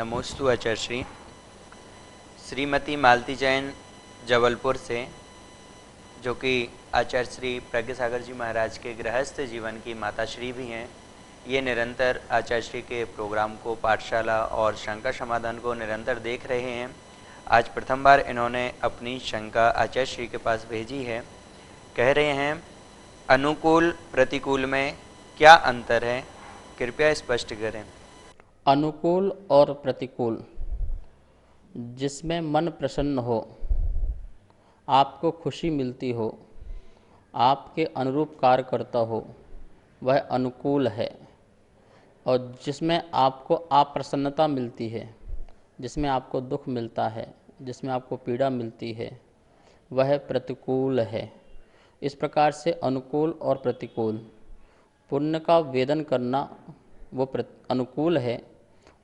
नमोस्तु आचार्य श्रीमती मालती जैन जबलपुर से, जो कि आचार्य श्री प्रज्ञ सागर जी महाराज के गृहस्थ जीवन की माताश्री भी हैं। ये निरंतर आचार्य श्री के प्रोग्राम को, पाठशाला और शंका समाधान को निरंतर देख रहे हैं। आज प्रथम बार इन्होंने अपनी शंका आचार्य श्री के पास भेजी है। कह रहे हैं, अनुकूल प्रतिकूल में क्या अंतर है, कृपया स्पष्ट करें। अनुकूल और प्रतिकूल, जिसमें मन प्रसन्न हो, आपको खुशी मिलती हो, आपके अनुरूप कार्य करता हो, वह अनुकूल है। और जिसमें आपको अप्रसन्नता मिलती है, जिसमें आपको दुख मिलता है, जिसमें आपको पीड़ा मिलती है, वह प्रतिकूल है। इस प्रकार से अनुकूल और प्रतिकूल, पुण्य का वेदन करना वो अनुकूल है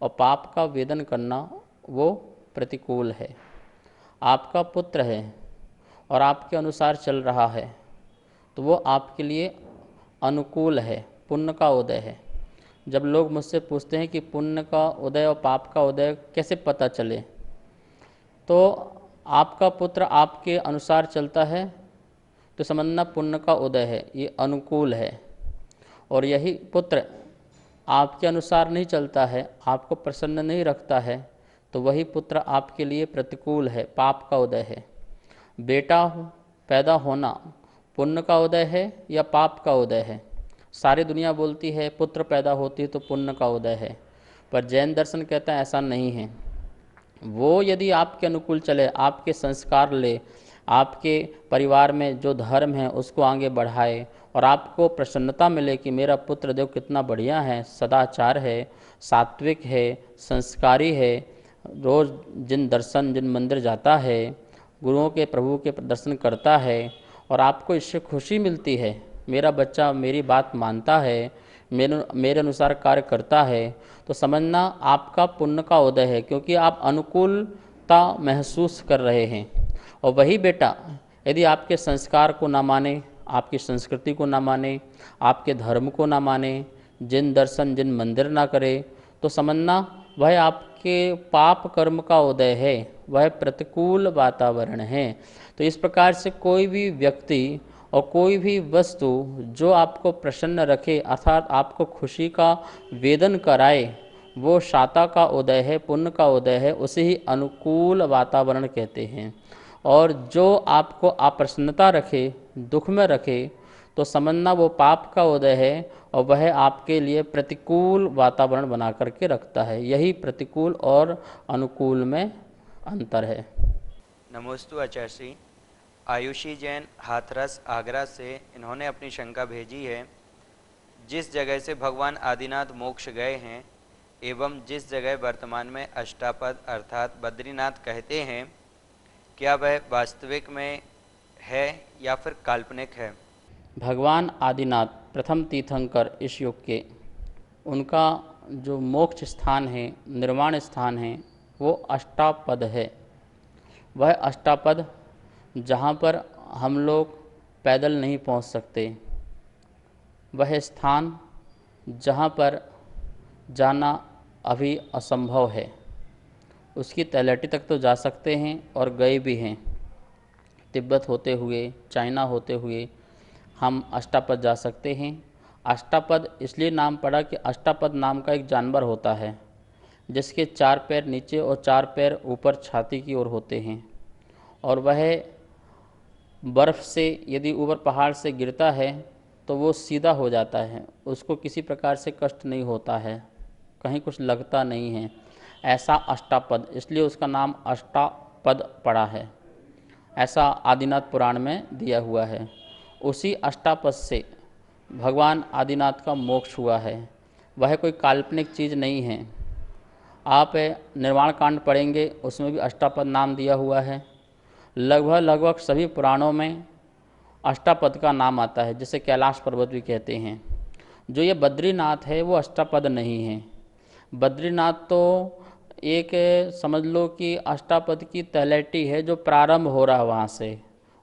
और पाप का वेदन करना वो प्रतिकूल है। आपका पुत्र है और आपके अनुसार चल रहा है तो वो आपके लिए अनुकूल है, पुण्य का उदय है। जब लोग मुझसे पूछते हैं कि पुण्य का उदय और पाप का उदय कैसे पता चले, तो आपका पुत्र आपके अनुसार चलता है तो समझना पुण्य का उदय है, ये अनुकूल है। और यही पुत्र आपके अनुसार नहीं चलता है, आपको प्रसन्न नहीं रखता है, तो वही पुत्र आपके लिए प्रतिकूल है, पाप का उदय है। बेटा पैदा होना पुण्य का उदय है या पाप का उदय है? सारी दुनिया बोलती है पुत्र पैदा होती है तो पुण्य का उदय है, पर जैन दर्शन कहता है ऐसा नहीं है। वो यदि आपके अनुकूल चले, आपके संस्कार ले, आपके परिवार में जो धर्म है उसको आगे बढ़ाए और आपको प्रसन्नता मिले कि मेरा पुत्र देव कितना बढ़िया है, सदाचार है, सात्विक है, संस्कारी है, रोज़ जिन मंदिर जाता है, गुरुओं के प्रभु के दर्शन करता है और आपको इससे खुशी मिलती है, मेरा बच्चा मेरी बात मानता है, मेरे अनुसार कार्य करता है, तो समझना आपका पुण्य का उदय है, क्योंकि आप अनुकूलता महसूस कर रहे हैं। और वही बेटा यदि आपके संस्कार को ना माने, आपकी संस्कृति को ना माने, आपके धर्म को ना माने, जिन मंदिर ना करे, तो समझना वह आपके पाप कर्म का उदय है, वह प्रतिकूल वातावरण है। तो इस प्रकार से कोई भी व्यक्ति और कोई भी वस्तु जो आपको प्रसन्न रखे, अर्थात आपको खुशी का वेदन कराए, वो शाता का उदय है, पुण्य का उदय है, उसे ही अनुकूल वातावरण कहते हैं। और जो आपको अप्रसन्नता रखे, दुख में रखे, तो समझना वो पाप का उदय है और वह आपके लिए प्रतिकूल वातावरण बना करके रखता है। यही प्रतिकूल और अनुकूल में अंतर है। नमोस्तु आचार्य श्री। आयुषी जैन हाथरस आगरा से, इन्होंने अपनी शंका भेजी है। जिस जगह से भगवान आदिनाथ मोक्ष गए हैं एवं जिस जगह वर्तमान में अष्टापद अर्थात बद्रीनाथ कहते हैं, क्या वह वास्तविक में है या फिर काल्पनिक है? भगवान आदिनाथ प्रथम तीर्थंकर इस युग के, उनका जो मोक्ष स्थान है, निर्वाण स्थान है, वो अष्टापद है। वह अष्टापद जहाँ पर हम लोग पैदल नहीं पहुँच सकते, वह स्थान जहाँ पर जाना अभी असंभव है, उसकी तलहटी तक तो जा सकते हैं और गए भी हैं। तिब्बत होते हुए, चाइना होते हुए हम अष्टापद जा सकते हैं। अष्टापद इसलिए नाम पड़ा कि अष्टापद नाम का एक जानवर होता है जिसके 4 पैर नीचे और 4 पैर ऊपर छाती की ओर होते हैं, और वह बर्फ़ से यदि ऊपर पहाड़ से गिरता है तो वो सीधा हो जाता है, उसको किसी प्रकार से कष्ट नहीं होता है, कहीं कुछ लगता नहीं है। ऐसा अष्टापद, इसलिए उसका नाम अष्टापद पड़ा है, ऐसा आदिनाथ पुराण में दिया हुआ है। उसी अष्टापद से भगवान आदिनाथ का मोक्ष हुआ है, वह कोई काल्पनिक चीज़ नहीं है। आप निर्वाण कांड पढ़ेंगे, उसमें भी अष्टापद नाम दिया हुआ है। लगभग सभी पुराणों में अष्टापद का नाम आता है, जिसे कैलाश पर्वत भी कहते हैं। जो ये बद्रीनाथ है वो अष्टापद नहीं है। बद्रीनाथ तो एक समझ लो कि अष्टापद की तलहटी है जो प्रारंभ हो रहा है वहाँ से,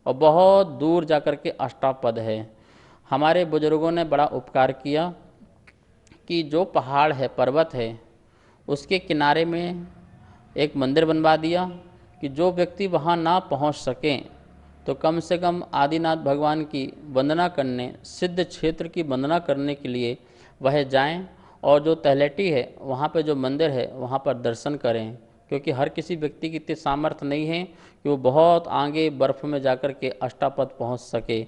और बहुत दूर जाकर के अष्टापद है। हमारे बुजुर्गों ने बड़ा उपकार किया कि जो पहाड़ है, पर्वत है, उसके किनारे में एक मंदिर बनवा दिया कि जो व्यक्ति वहाँ ना पहुँच सकें तो कम से कम आदिनाथ भगवान की वंदना करने, सिद्ध क्षेत्र की वंदना करने के लिए वह जाएं और जो तलहटी है वहाँ पर जो मंदिर है वहाँ पर दर्शन करें, क्योंकि हर किसी व्यक्ति की इतनी सामर्थ्य नहीं है कि वो बहुत आगे बर्फ़ में जाकर के अष्टापद पहुँच सके।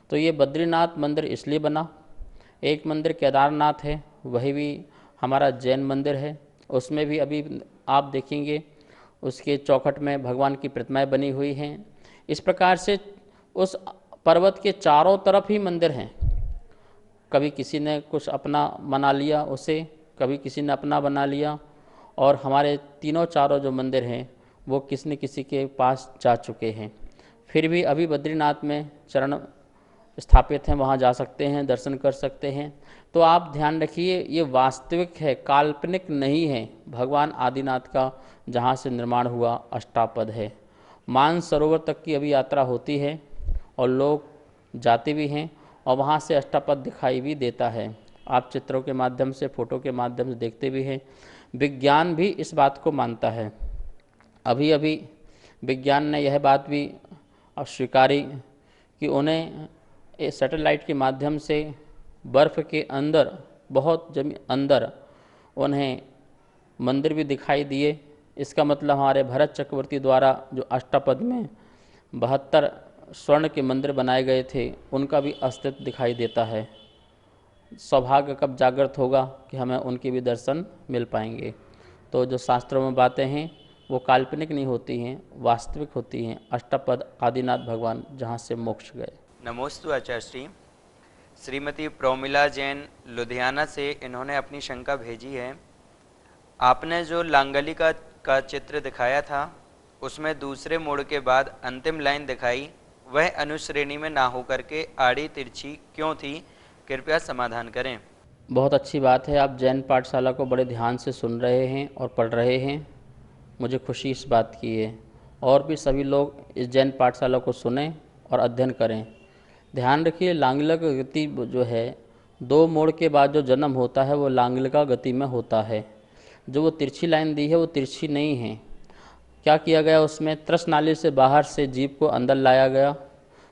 तो ये बद्रीनाथ मंदिर इसलिए बना। एक मंदिर केदारनाथ है, वही भी हमारा जैन मंदिर है, उसमें भी अभी आप देखेंगे उसके चौखट में भगवान की प्रतिमाएं बनी हुई हैं। इस प्रकार से उस पर्वत के चारों तरफ ही मंदिर हैं। कभी किसी ने कुछ अपना बना लिया उसे, कभी किसी ने अपना बना लिया, और हमारे तीनों चारों जो मंदिर हैं वो किसी न किसी के पास जा चुके हैं। फिर भी अभी बद्रीनाथ में चरण स्थापित हैं, वहाँ जा सकते हैं, दर्शन कर सकते हैं। तो आप ध्यान रखिए, ये वास्तविक है, काल्पनिक नहीं है। भगवान आदिनाथ का जहाँ से निर्माण हुआ अष्टापद है। मानसरोवर तक की अभी यात्रा होती है और लोग जाते भी हैं और वहाँ से अष्टापद दिखाई भी देता है। आप चित्रों के माध्यम से, फोटो के माध्यम से देखते भी हैं। विज्ञान भी इस बात को मानता है। अभी अभी विज्ञान ने यह बात भी स्वीकारी कि उन्हें सैटेलाइट के माध्यम से बर्फ़ के अंदर, बहुत जमीन अंदर उन्हें मंदिर भी दिखाई दिए। इसका मतलब हमारे भरत चक्रवर्ती द्वारा जो अष्टापद में 72 स्वर्ण के मंदिर बनाए गए थे, उनका भी अस्तित्व दिखाई देता है। सौभाग्य कब जागृत होगा कि हमें उनके भी दर्शन मिल पाएंगे। तो जो शास्त्रों में बातें हैं वो काल्पनिक नहीं होती हैं, वास्तविक होती हैं। अष्टापद आदिनाथ भगवान जहाँ से मोक्ष गए। नमोस्तु आचार्य श्री। श्रीमती प्रोमिला जैन लुधियाना से इन्होंने अपनी शंका भेजी है। आपने जो लांगली का चित्र दिखाया था उसमें दूसरे मोड़ के बाद अंतिम लाइन दिखाई, वह अनुश्रेणी में ना होकर के आड़ी तिरछी क्यों थी? कृपया समाधान करें। बहुत अच्छी बात है, आप जैन पाठशाला को बड़े ध्यान से सुन रहे हैं और पढ़ रहे हैं। मुझे खुशी इस बात की है। और भी सभी लोग इस जैन पाठशाला को सुनें और अध्ययन करें। ध्यान रखिए, लांगला का गति जो है, 2 मोड़ के बाद जो जन्म होता है वो लांगलिका गति में होता है। जो वो तिरछी लाइन दी है वो तिरछी नहीं है। क्या किया गया उसमें, त्रसनाली से बाहर से जीभ को अंदर लाया गया,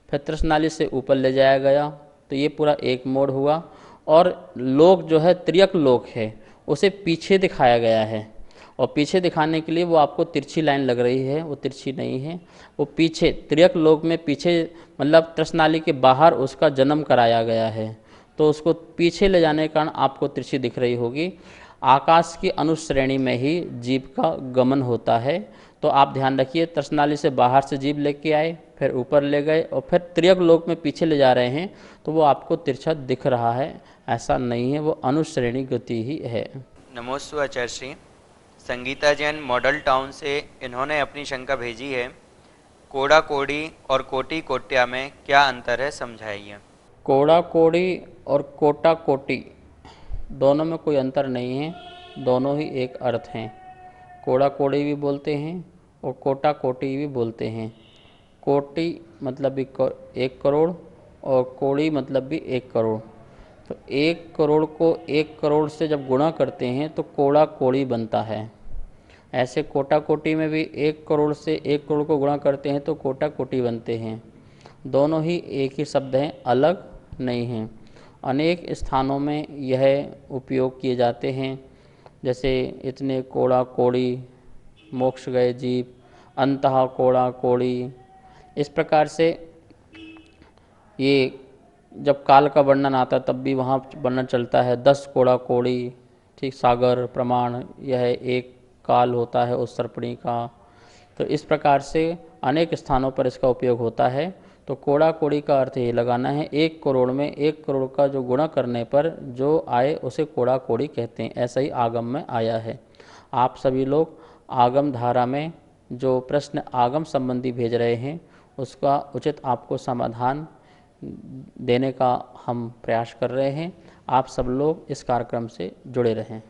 फिर त्रसनाली से ऊपर ले जाया गया, तो ये पूरा एक मोड़ हुआ। और लोक जो है, त्रियक लोक है, उसे पीछे दिखाया गया है। और पीछे दिखाने के लिए वो आपको तिरछी लाइन लग रही है, वो तिरछी नहीं है, वो पीछे त्रियक लोक में पीछे, मतलब त्रसनाली के बाहर उसका जन्म कराया गया है, तो उसको पीछे ले जाने के कारण आपको तिरछी दिख रही होगी। आकाश की अनुश्रेणी में ही जीव का गमन होता है। तो आप ध्यान रखिए, त्रसनाली से बाहर से जीव लेके आए, फिर ऊपर ले गए और फिर त्रियक लोक में पीछे ले जा रहे हैं, तो वो आपको तिरछा दिख रहा है, ऐसा नहीं है, वो अनुश्रेणी गति ही है। नमोस्तु आचार्य श्री। संगीता जैन मॉडल टाउन से इन्होंने अपनी शंका भेजी है। कोड़ा कोड़ी और कोटी कोट्या में क्या अंतर है, समझाइए। कोड़ा कोड़ी और कोटा कोटी दोनों में कोई अंतर नहीं है, दोनों ही एक अर्थ हैं। कोड़ा कोड़ी भी बोलते हैं और कोटा कोटी भी बोलते हैं। कोटि मतलब भी 1 करोड़ और कोड़ी मतलब भी 1 करोड़। तो 1 करोड़ को 1 करोड़ से जब गुणा करते हैं तो कोड़ा कोड़ी बनता है। ऐसे कोटा कोटी में भी 1 करोड़ से 1 करोड़ को गुणा करते हैं तो कोटा कोटी बनते हैं। दोनों ही एक ही शब्द हैं, अलग नहीं हैं। अनेक स्थानों में यह उपयोग किए जाते हैं, जैसे इतने कोड़ा कोड़ी, मोक्ष गए जीव, अंतः कोड़ा कोड़ी। इस प्रकार से ये जब काल का वर्णन आता तब भी वहाँ वर्णन चलता है, 10 कोड़ा कोड़ी, ठीक, सागर प्रमाण, यह एक काल होता है उस सर्पणी का। तो इस प्रकार से अनेक स्थानों पर इसका उपयोग होता है। तो कोड़ा कोड़ी का अर्थ ये लगाना है, 1 करोड़ में 1 करोड़ का जो गुणा करने पर जो आए उसे कोड़ा कोड़ी कहते हैं। ऐसा ही आगम में आया है। आप सभी लोग आगम धारा में जो प्रश्न आगम संबंधी भेज रहे हैं उसका उचित आपको समाधान देने का हम प्रयास कर रहे हैं। आप सब लोग इस कार्यक्रम से जुड़े रहें।